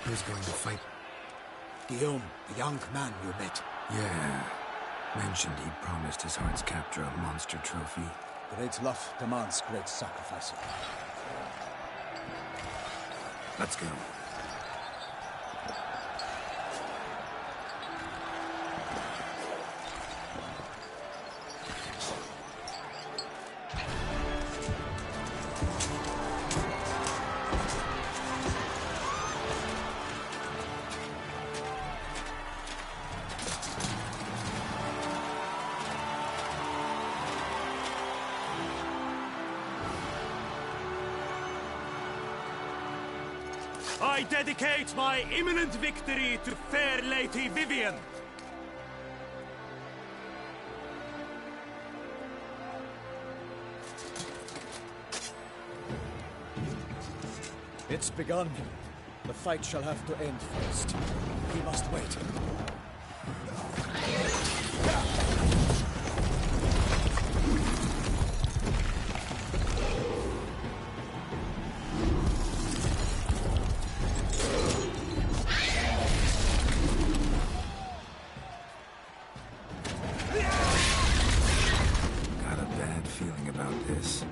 Who's going to fight? Guillaume, the young man you met. Yeah. Mentioned he promised his heart's capture a monster trophy. Great love demands great sacrifice. Let's go. I dedicate my imminent victory to fair Lady Vivian. It's begun. The fight shall have to end first. We must wait. Got a bad feeling about this.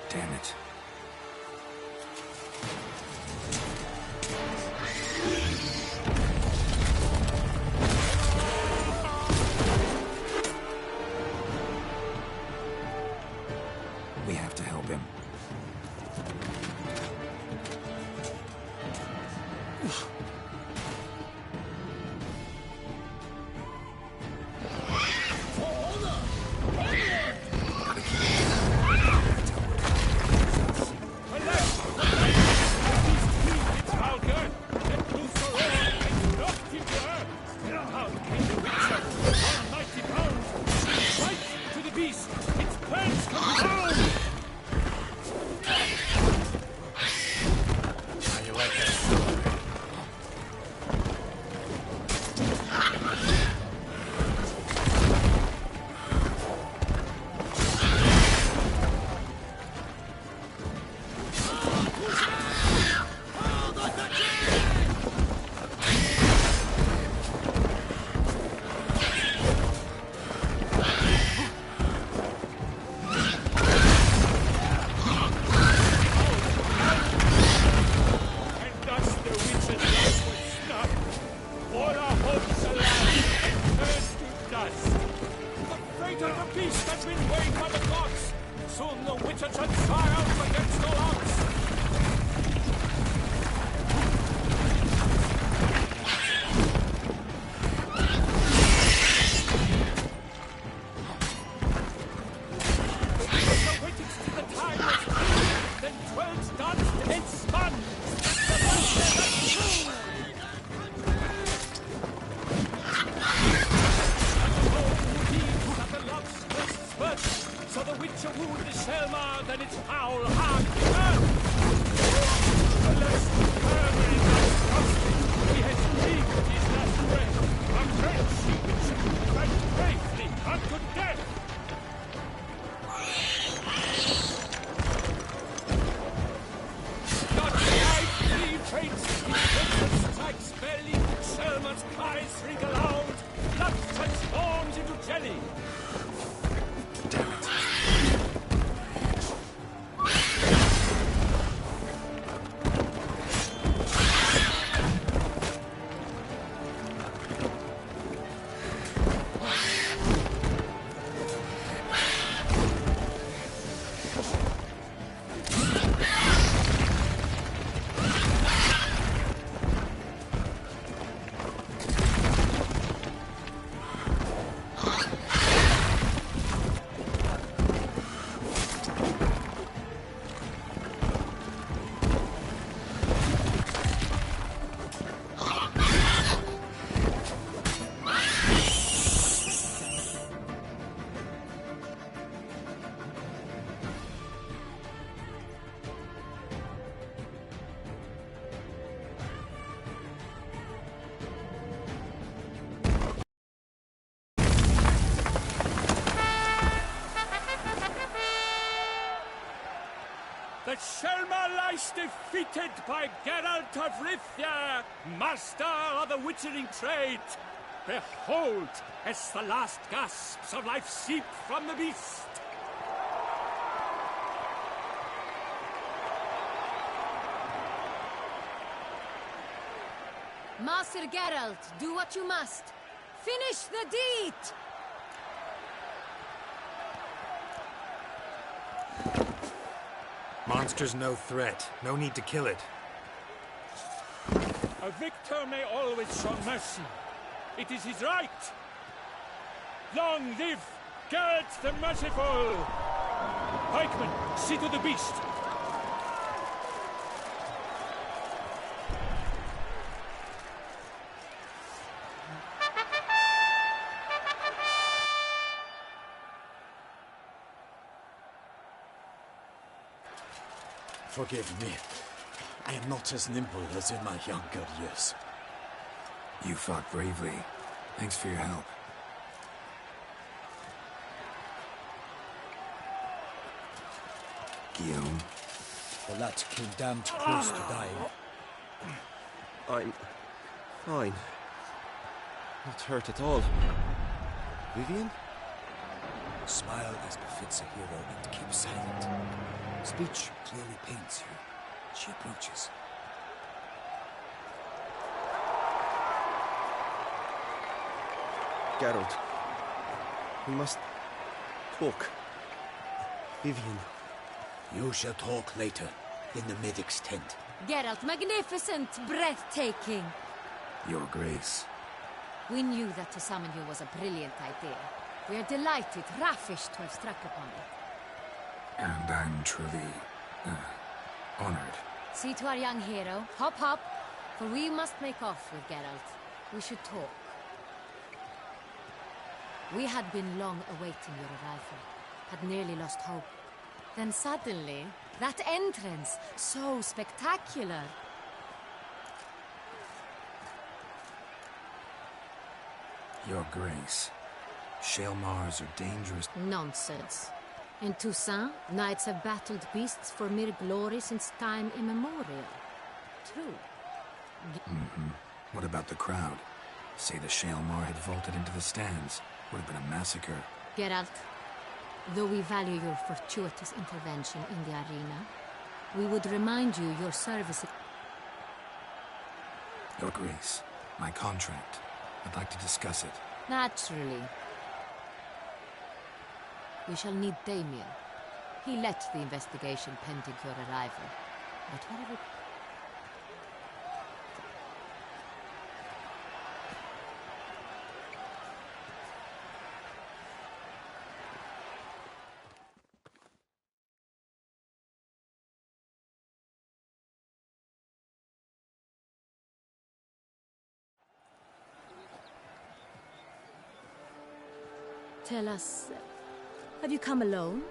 Damn it. We have to help him. The Shelma lies defeated by Geralt of Rivia, master of the witchering trade. Behold, as the last gasps of life seep from the beast. Master Geralt, do what you must. Finish the deed! Monster's no threat. No need to kill it. A victor may always show mercy. It is his right. Long live Geralt the Merciful! Pikeman, see to the beast. Forgive me. I am not as nimble as in my younger years. You fought bravely. Thanks for your help. Guillaume. The lad came damned close to dying. I'm fine. Not hurt at all. Vivian? Smile as befits a hero and keep silent. Speech clearly paints you. She approaches. Geralt. We must talk. Vivian. You shall talk later, in the medic's tent. Geralt, magnificent, breathtaking. Your Grace. We knew that to summon you was a brilliant idea. We are delighted, ravished to have struck upon it. And I'm truly, honored. See to our young hero. Hop, hop. For we must make off with Geralt. We should talk. We had been long awaiting your arrival. Had nearly lost hope. Then suddenly, that entrance, so spectacular. Your Grace. Shaelmars are dangerous. Nonsense. In Toussaint, knights have battled beasts for mere glory since time immemorial. True. What about the crowd? Say the Shaelmar had vaulted into the stands. Would have been a massacre. Geralt, though we value your fortuitous intervention in the arena, we would remind you your service... Your Grace, my contract. I'd like to discuss it. Naturally. We shall need Damien. He led the investigation pending your arrival. But whatever... Tell us, have you come alone?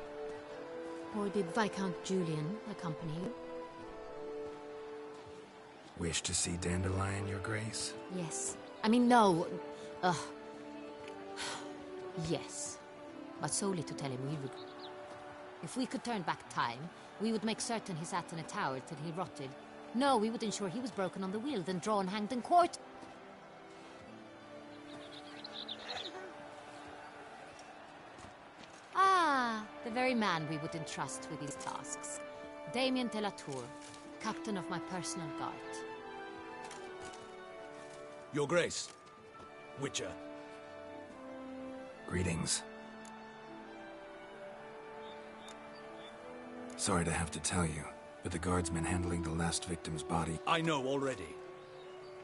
Or did Viscount Julian accompany you? Wish to see Dandelion, Your Grace? Yes. I mean, no. Yes. But solely to tell him we would... If we could turn back time, we would make certain he sat in a tower till he rotted. No, we would ensure he was broken on the wheel, then drawn, hanged, and quartered. The very man we would entrust with these tasks. Damien de la Tour, captain of my personal guard. Your Grace. Witcher. Greetings. Sorry to have to tell you, but the guardsman handling the last victim's body... I know already.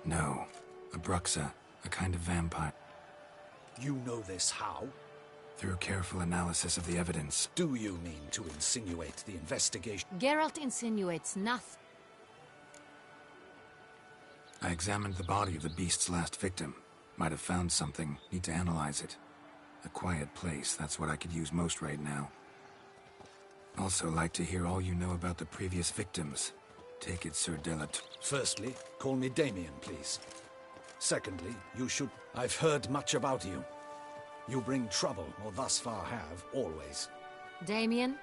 No. A Bruxa, a kind of vampire. You know this how? Through careful analysis of the evidence. Do you mean to insinuate the investigation? Geralt insinuates nothing. I examined the body of the beast's last victim. Might have found something. Need to analyze it. A quiet place, that's what I could use most right now. Also like to hear all you know about the previous victims. Take it, Sir Delat. Firstly, call me Damien, please. Secondly, you should... I've heard much about you. You bring trouble, or thus far have, always. Damien,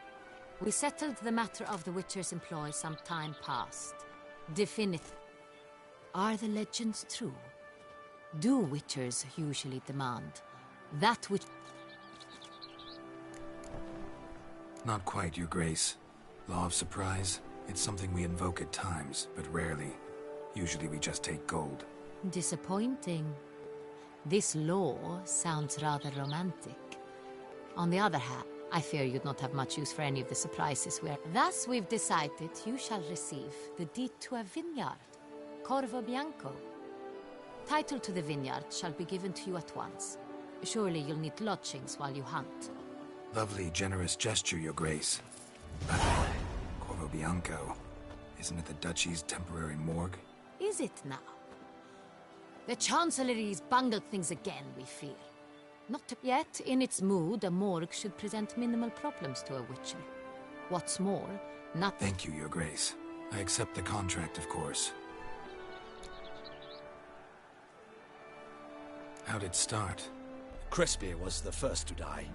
We settled the matter of the Witcher's employ some time past. Definitive. Are the legends true? Do Witchers usually demand that which... Not quite, Your Grace. Law of surprise, it's something we invoke at times, but rarely. Usually we just take gold. Disappointing. This law sounds rather romantic. On the other hand, I fear you'd not have much use for any of the surprises we're... Thus we've decided you shall receive the deed to a vineyard, Corvo Bianco. Title to the vineyard shall be given to you at once. Surely you'll need lodgings while you hunt. Lovely, generous gesture, Your Grace. But Corvo Bianco, isn't it the Duchy's temporary morgue? Is it now? The Chancellery's bungled things again, we fear. Not yet, in its mood, a morgue should present minimal problems to a Witcher. What's more, not... Thank you, Your Grace. I accept the contract, of course. How'd it start? Crespi was the first to die.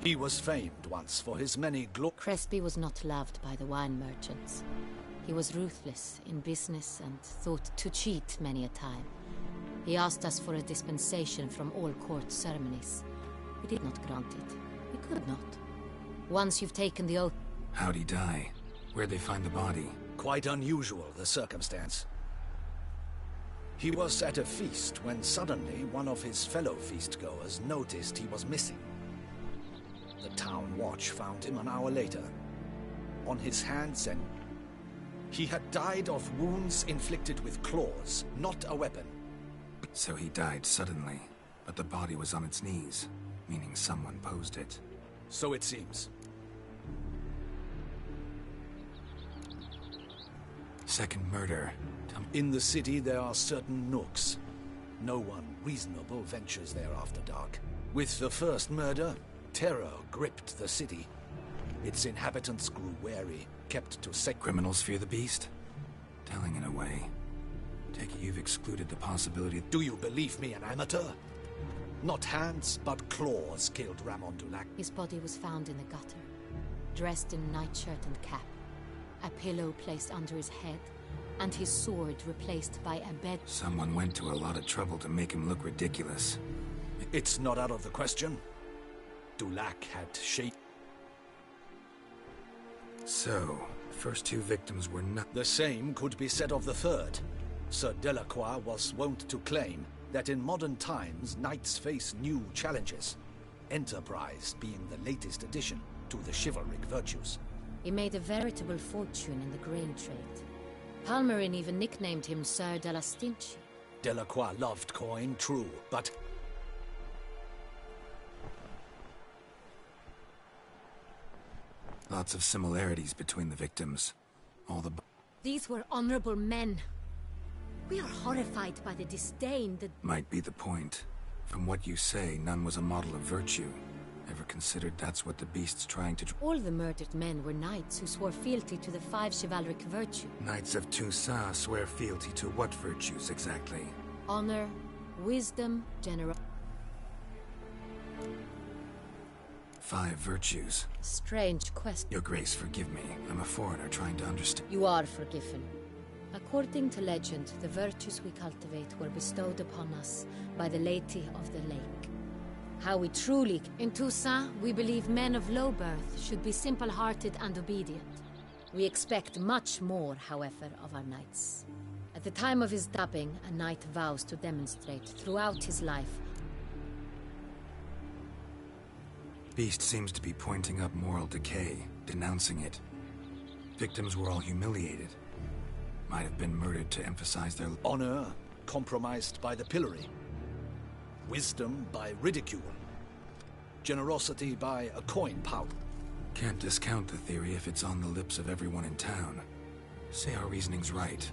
He was famed once for his many Crespi was not loved by the wine merchants. He was ruthless in business and thought to cheat many a time. He asked us for a dispensation from all court ceremonies. We did not grant it. We could not. Once you've taken the oath... How'd he die? Where'd they find the body? Quite unusual, the circumstance. He was at a feast when suddenly one of his fellow feastgoers noticed he was missing. The town watch found him an hour later. On his hands and... He had died of wounds inflicted with claws, not a weapon. So he died suddenly, but the body was on its knees, meaning someone posed it. So it seems. Second murder. In the city there are certain nooks. No one reasonable ventures there after dark. With the first murder, terror gripped the city. Its inhabitants grew wary, kept to Criminals fear the beast? Telling in a way. Take it you've excluded the possibility... Do you believe me an amateur? Not hands, but claws killed Ramon Dulac. His body was found in the gutter, dressed in nightshirt and cap, a pillow placed under his head, and his sword replaced by a bed... Someone went to a lot of trouble to make him look ridiculous. It's not out of the question. Dulac had shape. So, first two victims were not... The same could be said of the third. Sir Delacroix was wont to claim that in modern times knights face new challenges, enterprise being the latest addition to the chivalric virtues. He made a veritable fortune in the grain trade. Palmerin even nicknamed him Sir de la Stinchi. Delacroix loved coin, true, but... Lots of similarities between the victims. All the... These were honorable men. We are horrified by the disdain that... Might be the point. From what you say, none was a model of virtue. Ever considered that's what the beast's trying to... All the murdered men were knights who swore fealty to the 5 chivalric virtues. Knights of Toussaint swear fealty to what virtues exactly? Honor, wisdom, generosity. 5 virtues. Strange question. Your Grace, forgive me. I'm a foreigner trying to understand. You are forgiven. According to legend, the virtues we cultivate were bestowed upon us by the Lady of the Lake. How we truly... In Toussaint, we believe men of low birth should be simple-hearted and obedient. We expect much more, however, of our knights. At the time of his dubbing, a knight vows to demonstrate throughout his life. Beast seems to be pointing up moral decay, denouncing it. Victims were all humiliated. Might have been murdered to emphasize their... Honor compromised by the pillory. Wisdom by ridicule. Generosity by a coin pouch. Can't discount the theory if it's on the lips of everyone in town. Say our reasoning's right.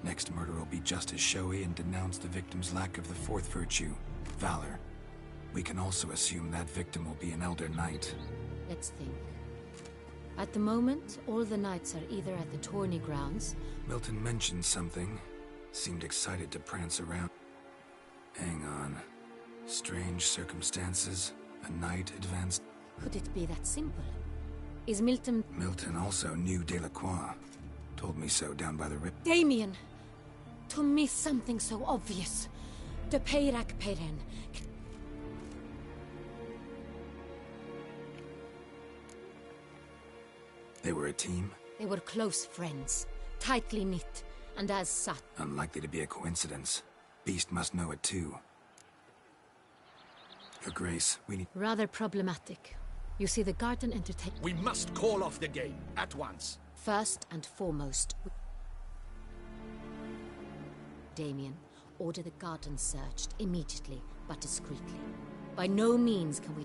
Next murder will be just as showy and denounce the victim's lack of the 4th virtue, valor. We can also assume that victim will be an elder knight. Let's think. At the moment, all the knights are either at the tourney grounds... Milton mentioned something. Seemed excited to prance around. Hang on. Strange circumstances. A knight advanced... Could it be that simple? Is Milton... Milton also knew Delacroix. Told me so down by the rip. Damien! To me something so obvious. De Peyrac Peyren. They were a team? They were close friends. Tightly knit. And as such... Unlikely to be a coincidence. Beast must know it too. Your Grace, we need... Rather problematic. You see, the garden entertain... We must call off the game, at once. First and foremost... Damien, order the garden searched immediately, but discreetly. By no means can we...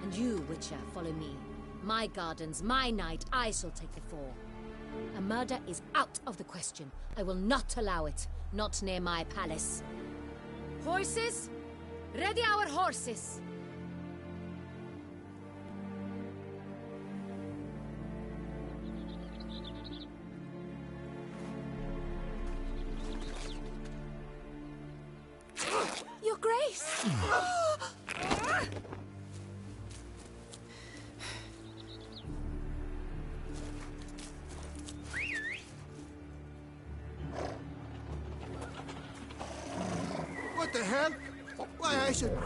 And you, Witcher, follow me. My gardens, my night, I shall take the fall. A murder is out of the question. I will not allow it. Not near my palace. Horses? Ready our horses! Your Grace! What the hell? Why, I should...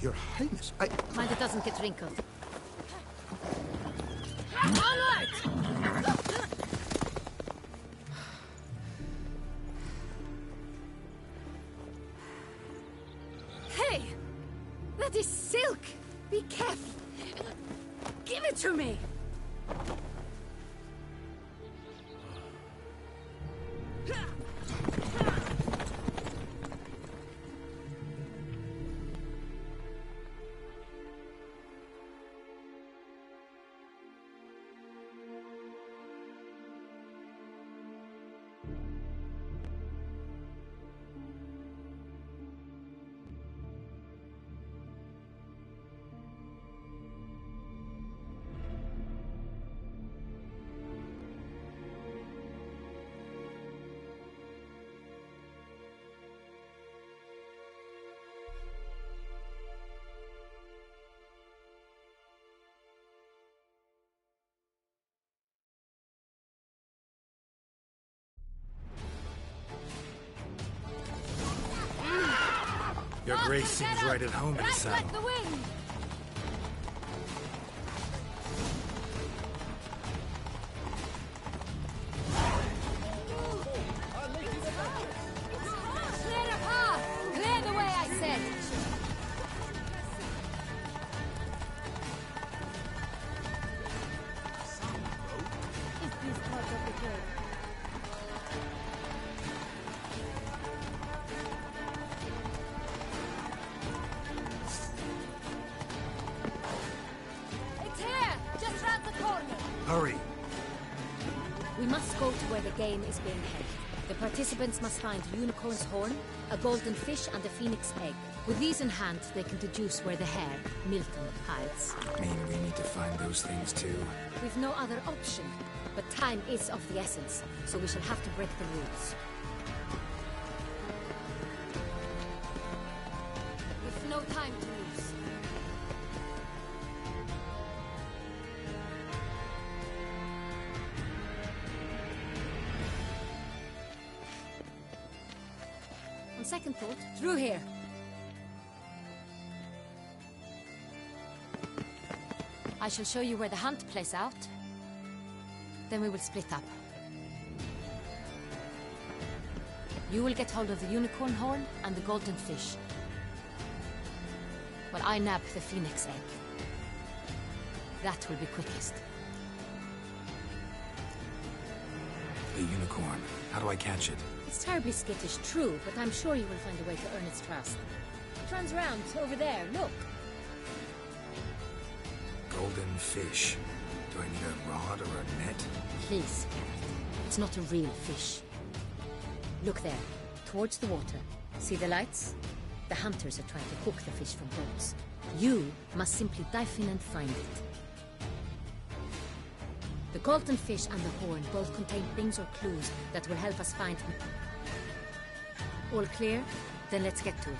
Your Highness, I... Mind it doesn't get wrinkled. Onward! Hey! That is silk! Be careful! Give it to me! Your Grace seems right at home in the saddle. Like the wind! Clear a path! Clear the way, I said! Is this part of the game? Hurry! We must go to where the game is being held. The participants must find a unicorn's horn, a golden fish, and a phoenix egg. With these in hand, they can deduce where the hare, Milton, hides. Mean we need to find those things too? We've no other option. But time is of the essence, so we shall have to break the rules. We've no time to lose. On second thought, through here. I shall show you where the hunt plays out. Then we will split up. You will get hold of the unicorn horn and the golden fish, while I nab the phoenix egg. That will be quickest. The unicorn. How do I catch it? It's terribly skittish, true, but I'm sure you will find a way to earn its trust. It runs round over there, look. Golden fish. Do I need a rod or a net? Please, it's not a real fish. Look there, towards the water. See the lights? The hunters are trying to hook the fish from boats. You must simply dive in and find it. The golden fish and the horn both contain things or clues that will help us find... All clear? Then let's get to it.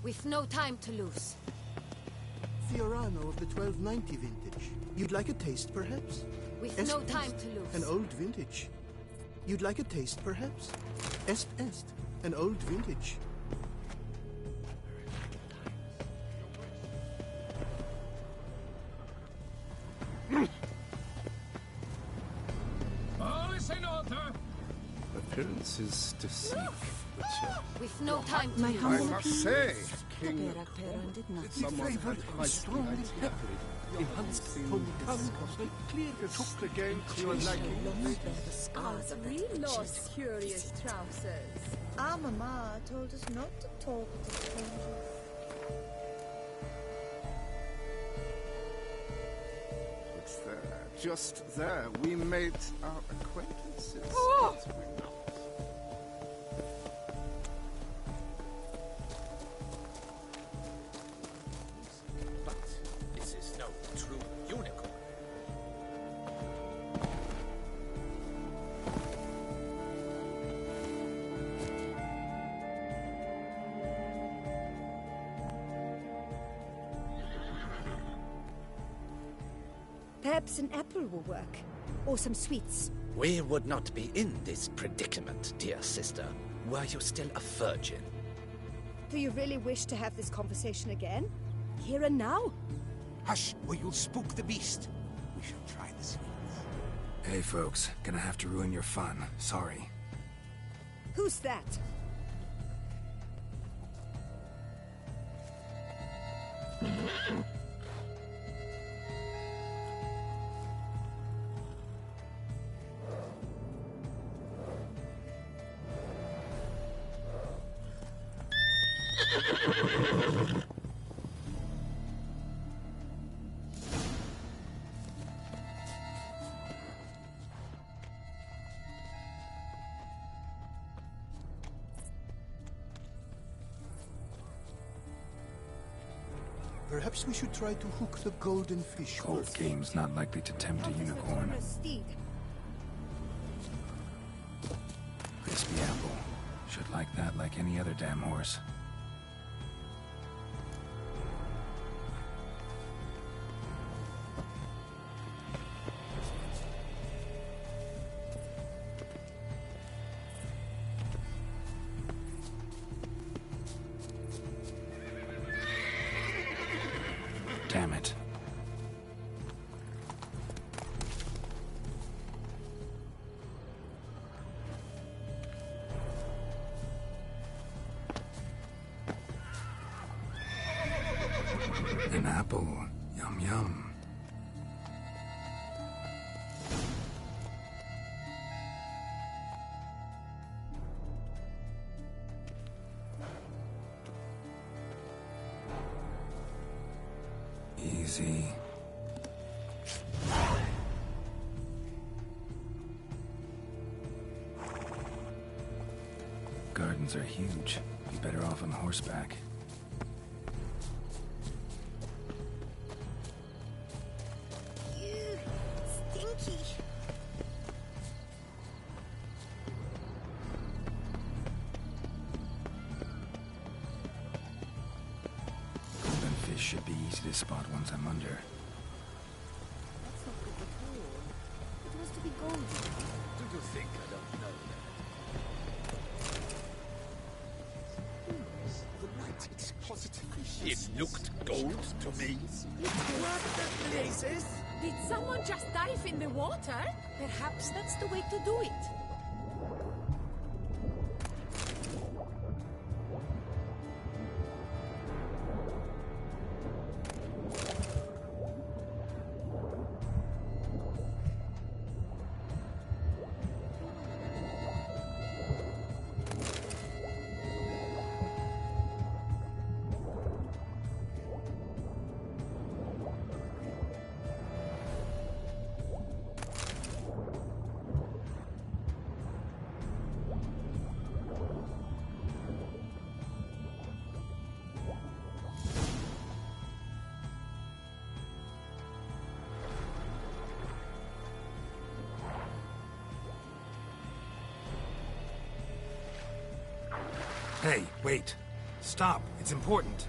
We've no time to lose. Fiorano of the 1290 vintage. You'd like a taste, perhaps? We've no time to lose. An old vintage. You'd like a taste, perhaps? Est, an old vintage. All is in order. Appearances deceive, but We've no time to My lose. humble must say, King, we favor strongly peppered. Clear took the game to your liking. We lost curious trousers. Our mama told us not to talk to strangers. It's there, just there, we made our acquaintances. But this is no true unicorn. Perhaps an apple will work. Or some sweets. We would not be in this predicament, dear sister, were you still a virgin. Do you really wish to have this conversation again? Here and now? Hush, or you'll spook the beast. We shall try the sweets. Hey, folks. Gonna have to ruin your fun. Sorry. Who's that? Perhaps we should try to hook the golden fish Cold first. game's not likely to tempt a unicorn. A steed. Crispy apple. Should like that like any other damn horse. Damn it. An apple. Yum yum. Easy. Gardens are huge. Be better off on horseback. Ew, stinky. Golden fish should be easy to spot once I'm under. That's not good at all. It was to be golden. Do you think I don't know that? The light, it's positively. It looked gold to me. What the blazes? Did someone just dive in the water? Perhaps that's the way to do it. Hey, wait. Stop. It's important.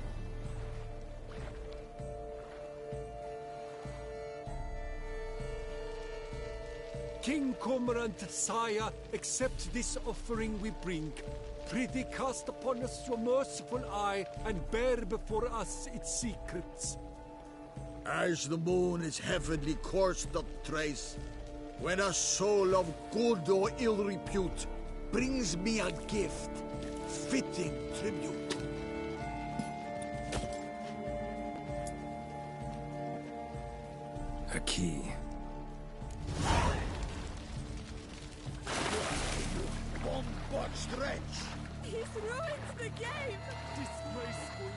King Cormorant, sire, accept this offering we bring. Prithee cast upon us your merciful eye, and bear before us its secrets. As the moon is heavenly coursed up trace, when a soul of good or ill repute brings me a gift, fitting tribute. A key. Bombard stretch! He's ruined the game! Disgraceful.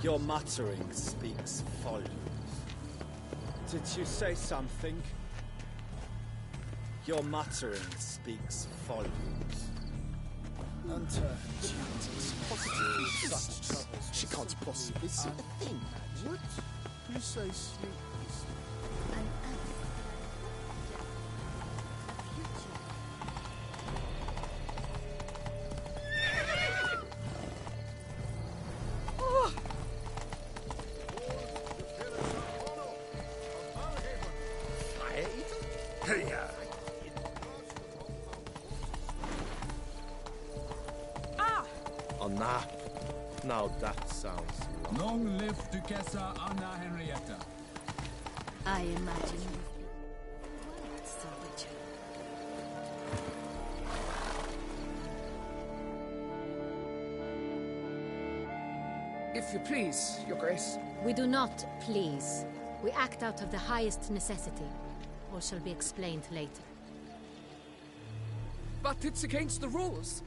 Your muttering speaks volumes. Did you say something? Your muttering speaks volumes. And it's positively such troubles. She can't possibly see a thing. What precisely is An future. A nap. Now that sounds long. Long live Duchessa Anna Henrietta. I imagine you've been quiet, Sir Richard. If you please, Your Grace. We do not please. We act out of the highest necessity. All shall be explained later. But it's against the rules.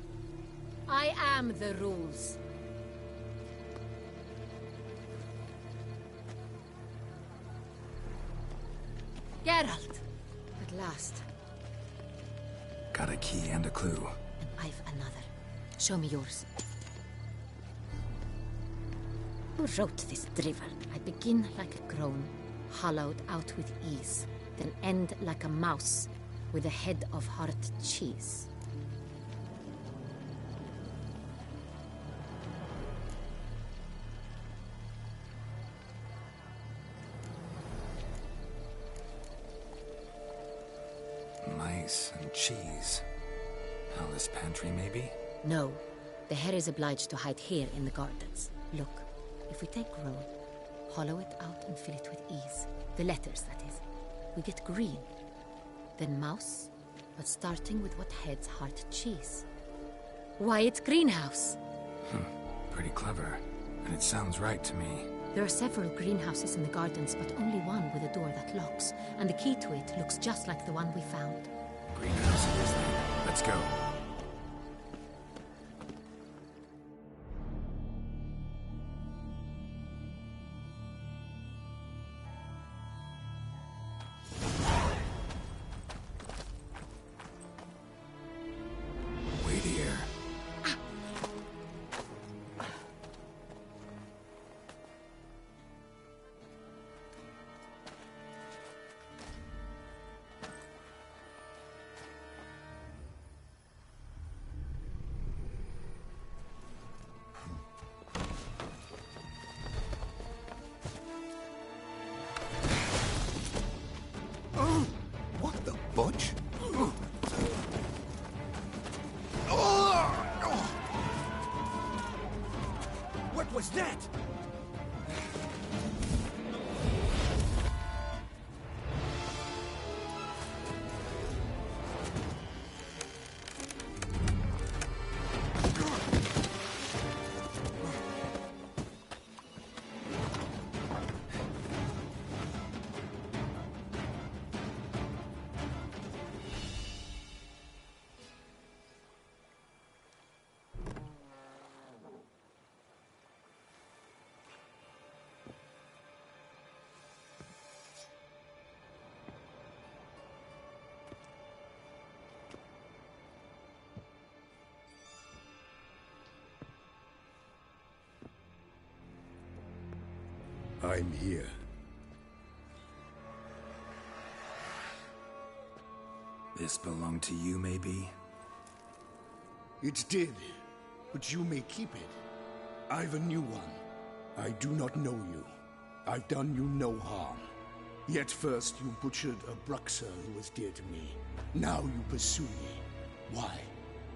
I am the rules. Geralt! At last. Got a key and a clue. And I've another. Show me yours. Who wrote this drivel? I begin like a crone, hollowed out with ease, then end like a mouse, with a head of hard cheese. Mice and cheese. Alice Pantry, maybe? No. The hare is obliged to hide here in the gardens. Look, if we take roll, hollow it out and fill it with ease. The letters, that is. We get green. Then mouse, but starting with what heads hard cheese. Why, it's greenhouse! Pretty clever. And it sounds right to me. There are several greenhouses in the gardens, but only one with a door that locks. And the key to it looks just like the one we found. Greenhouse it is then. Let's go. Wait here. What the butch? What was that? I'm here. This belonged to you, maybe? It did, but you may keep it. I've a new one. I do not know you. I've done you no harm. Yet first you butchered a Bruxer who was dear to me. Now you pursue me. Why?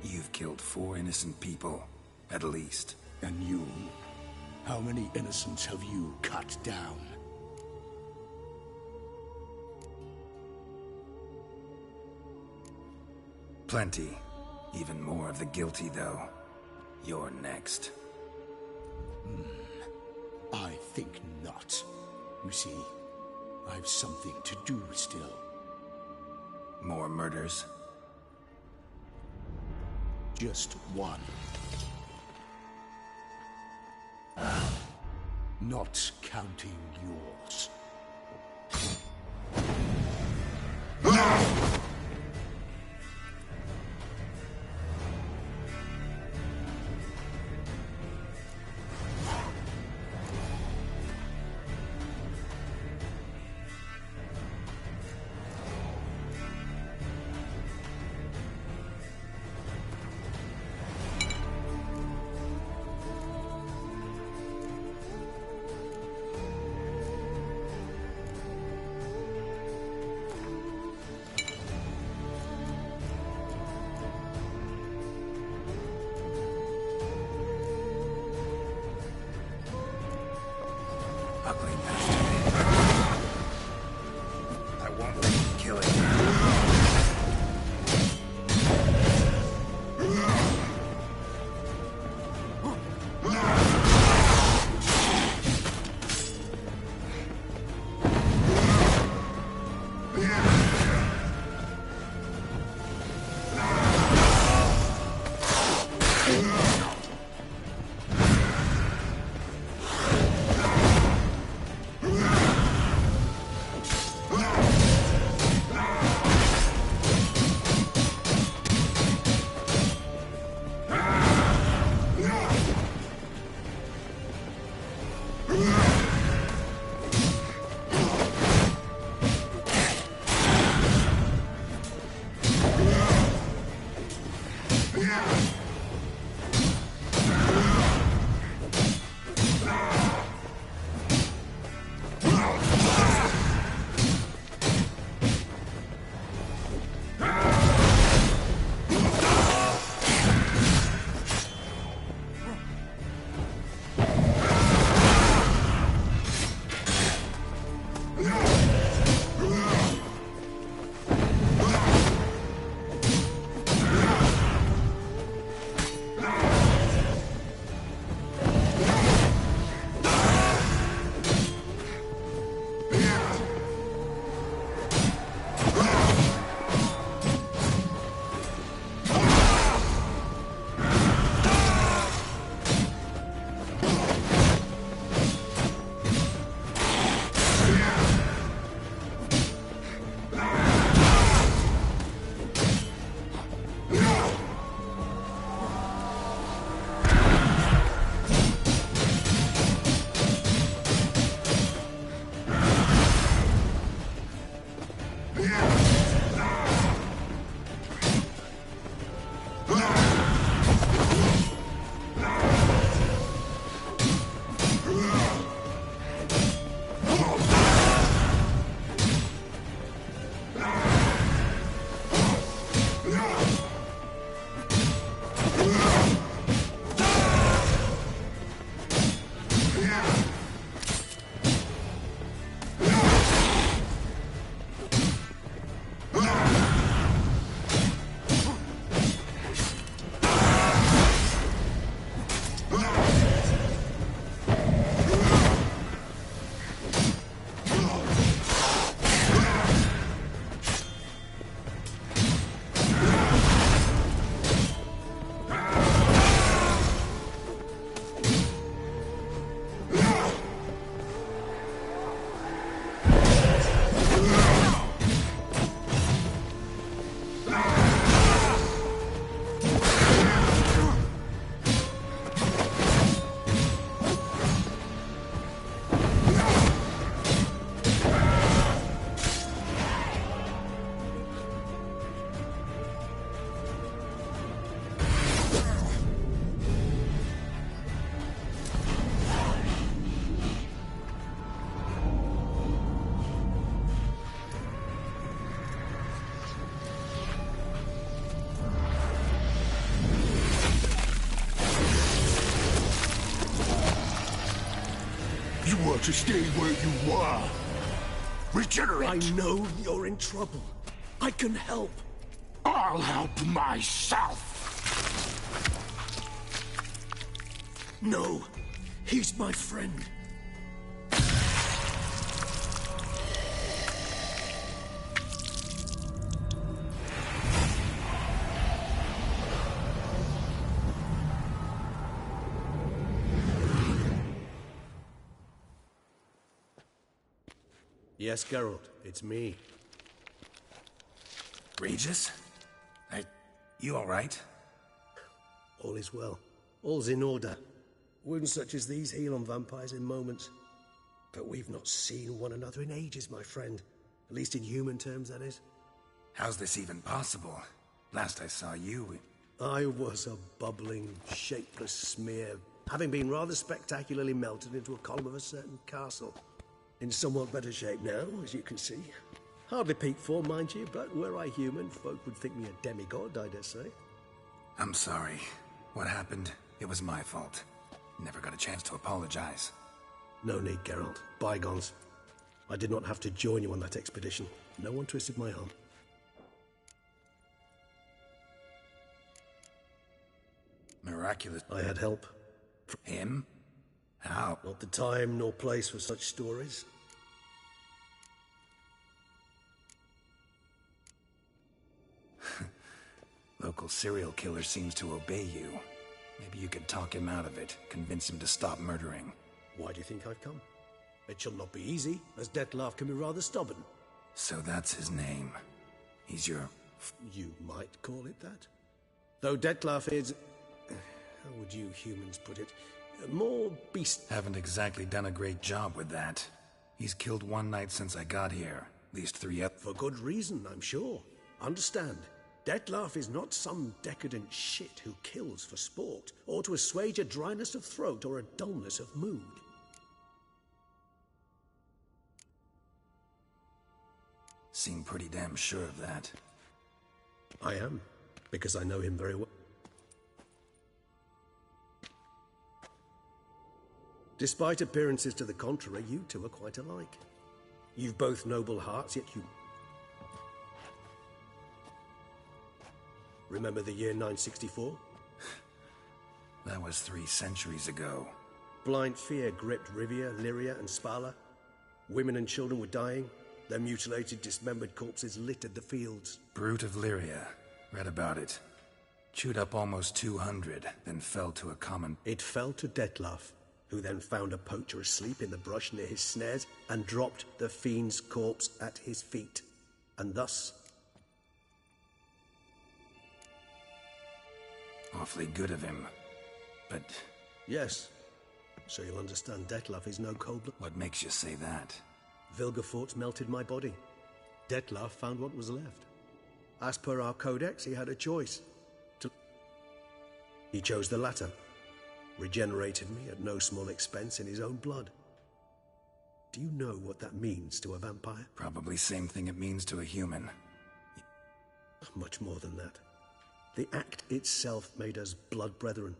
You've killed 4 innocent people, at least. And you? How many innocents have you cut down? Plenty. Even more of the guilty, though. You're next. I think not. You see, I've something to do still. More murders? Just one. Not counting yours. Ugly bastard. I won't let you kill it. better to stay where you were. Regenerate! I know you're in trouble. I can help. I'll help myself! No, he's my friend. Yes, Geralt, it's me. Regis? You all right? All is well. All's in order. Wounds such as these heal on vampires in moments. But we've not seen one another in ages, my friend. At least in human terms, that is. How's this even possible? Last I saw you... I was a bubbling, shapeless smear, having been rather spectacularly melted into a column of a certain castle. In somewhat better shape now, as you can see. Hardly peak form, mind you, but were I human, folk would think me a demigod, I dare say. I'm sorry. What happened, it was my fault. Never got a chance to apologize. No need, Geralt. Bygones. I did not have to join you on that expedition. No one twisted my arm. Miraculous. I had help. Him? How? Not the time nor place for such stories. Local serial killer seems to obey you. Maybe you could talk him out of it, convince him to stop murdering. Why do you think I've come? It shall not be easy, as Dettlaff can be rather stubborn. So that's his name. He's your... You might call it that. Though Dettlaff is... How would you humans put it? More beast... Haven't exactly done a great job with that. He's killed one night since I got here. At least 3 up. For good reason, I'm sure. Understand, Dettlaff is not some decadent shit who kills for sport, or to assuage a dryness of throat or a dullness of mood. Seem pretty damn sure of that. I am, because I know him very well. Despite appearances to the contrary, you two are quite alike. You've both noble hearts, yet you... Remember the year 964? That was 3 centuries ago. Blind fear gripped Rivia, Lyria, and Spala. Women and children were dying. Their mutilated, dismembered corpses littered the fields. Brute of Lyria. Read about it. Chewed up almost 200, then fell to a common... It fell to Dettlaff, who then found a poacher asleep in the brush near his snares and dropped the fiend's corpse at his feet. And thus... Awfully good of him. But... Yes. So you'll understand Dettlaff is no cold blood. What makes you say that? Vilgefortz melted my body. Dettlaff found what was left. As per our codex, he had a choice. He chose the latter. Regenerated me at no small expense in his own blood. Do you know what that means to a vampire? Probably same thing it means to a human. Much more than that. The act itself made us blood brethren.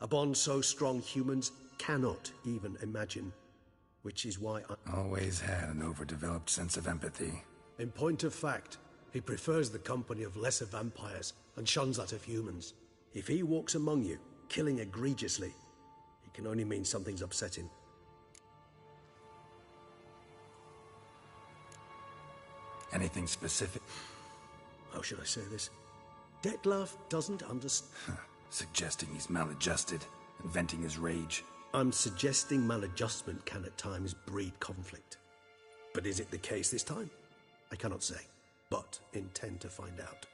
A bond so strong humans cannot even imagine. Which is why I... Always had an overdeveloped sense of empathy. In point of fact, he prefers the company of lesser vampires and shuns that of humans. If he walks among you, killing egregiously, it can only mean something's upsetting. Anything specific? How should I say this? Dettlaff doesn't understand. Suggesting he's maladjusted, and venting his rage. I'm suggesting maladjustment can at times breed conflict. But is it the case this time? I cannot say, but intend to find out.